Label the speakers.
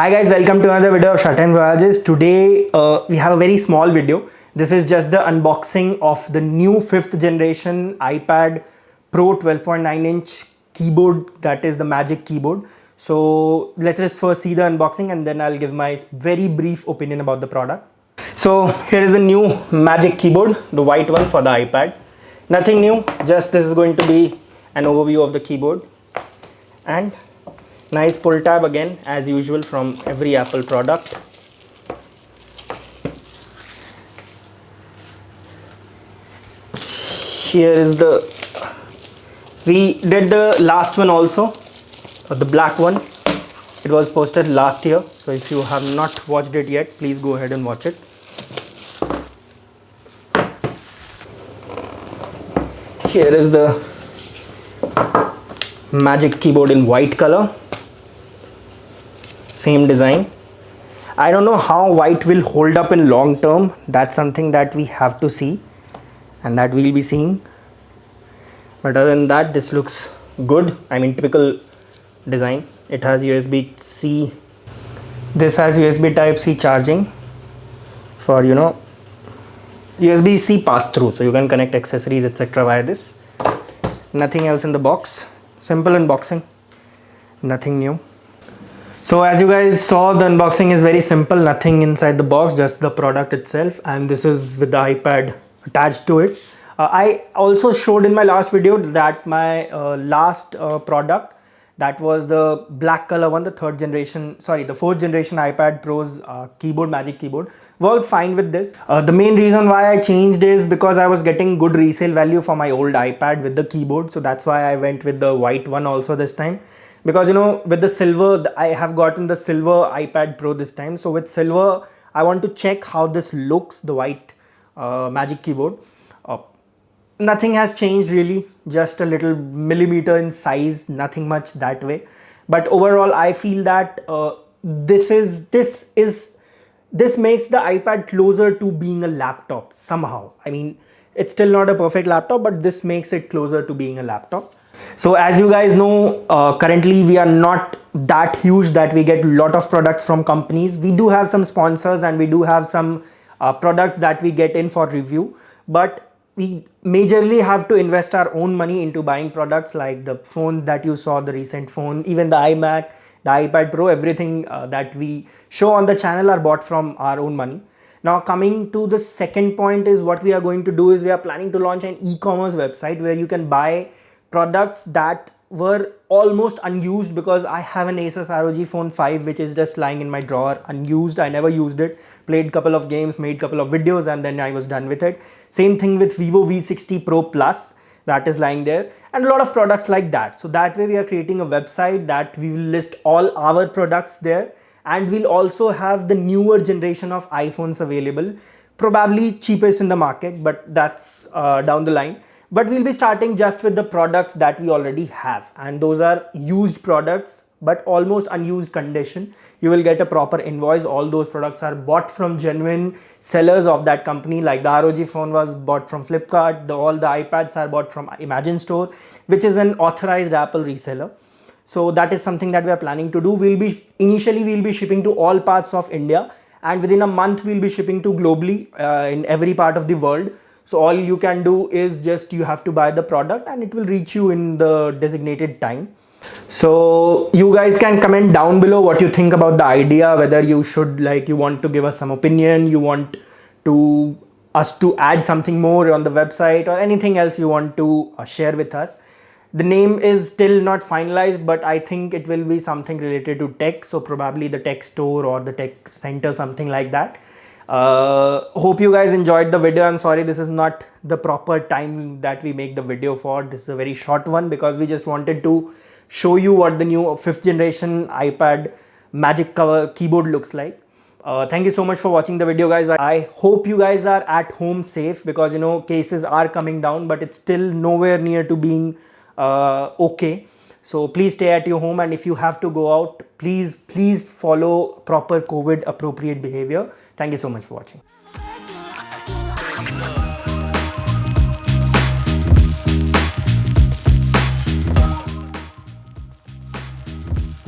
Speaker 1: Hi guys, welcome to another video of Shatan Voyages. Today we have a very small video. This is just the unboxing of the new 5th generation iPad Pro 12.9 inch keyboard, that is the Magic Keyboard. So let's just first see the unboxing and then I'll give my very brief opinion about the product. So here is the new Magic Keyboard, the white one for the iPad. Nothing new, just this is going to be an overview of the keyboard. And nice pull tab again as usual from every Apple product. Here is we did the last one also, the black one. It was posted last year, so if you have not watched it yet, please go ahead and watch it. Here is the Magic Keyboard in white color. Same design. I don't know how white will hold up in long term. That's something that we have to see and that we'll be seeing. But other than that, this looks good. I mean, typical design. It has USB-C. This has USB Type-C charging for, USB-C pass-through. So you can connect accessories, etc. via this. Nothing else in the box. Simple unboxing. Nothing new. So as you guys saw, the unboxing is very simple, nothing inside the box, just the product itself, and this is with the iPad attached to it. I also showed in my last video that my last product, that was the black color one, the 4th generation iPad Pro's keyboard, Magic Keyboard, worked fine with this. The main reason why I changed is because I was getting good resale value for my old iPad with the keyboard, so that's why I went with the white one also this time. Because with the silver, I have gotten the silver iPad Pro this time. So with silver, I want to check how this looks, the white Magic Keyboard. Nothing has changed really, just a little millimeter in size, nothing much that way. But overall, I feel that this makes the iPad closer to being a laptop somehow. I mean, it's still not a perfect laptop, but this makes it closer to being a laptop. So as you guys know, currently we are not that huge that we get a lot of products from companies. We do have some sponsors and we do have some products that we get in for review, but we majorly have to invest our own money into buying products like the phone that you saw, the recent phone, even the iMac, the iPad Pro, everything that we show on the channel are bought from our own money. Now coming to the second point is what we are going to do is we are planning to launch an e-commerce website where you can buy products that were almost unused, because I have an Asus ROG Phone 5 which is just lying in my drawer unused. I never used it, played couple of games, made couple of videos, and then I was done with it. Same thing with Vivo V60 Pro Plus, that is lying there, and a lot of products like that. So that way we are creating a website that we will list all our products there, and we'll also have the newer generation of iPhones available, probably cheapest in the market, but that's down the line. But we'll be starting just with the products that we already have, and those are used products but almost unused condition. You will get a proper invoice. All those products are bought from genuine sellers of that company, like the ROG phone was bought from Flipkart, all the iPads are bought from Imagine Store, which is an authorized Apple reseller. So that is something that we are planning to do. Initially we'll be shipping to all parts of India, and within a month we'll be shipping to globally in every part of the world. So all you can do is just you have to buy the product and it will reach you in the designated time. So you guys can comment down below what you think about the idea, whether you should you want to give us some opinion, you want us to add something more on the website, or anything else you want to share with us. The name is still not finalized, but I think it will be something related to tech. So probably the tech store or the tech center, something like that. Hope you guys enjoyed the video. I'm sorry this is not the proper time that we make the video for. This is a very short one because we just wanted to show you what the new 5th generation iPad Magic Keyboard looks like. Thank you so much for watching the video, guys. I hope you guys are at home safe, because cases are coming down, but it's still nowhere near to being okay. So please stay at your home, and if you have to go out, please follow proper COVID appropriate behavior. Thank you so much for watching.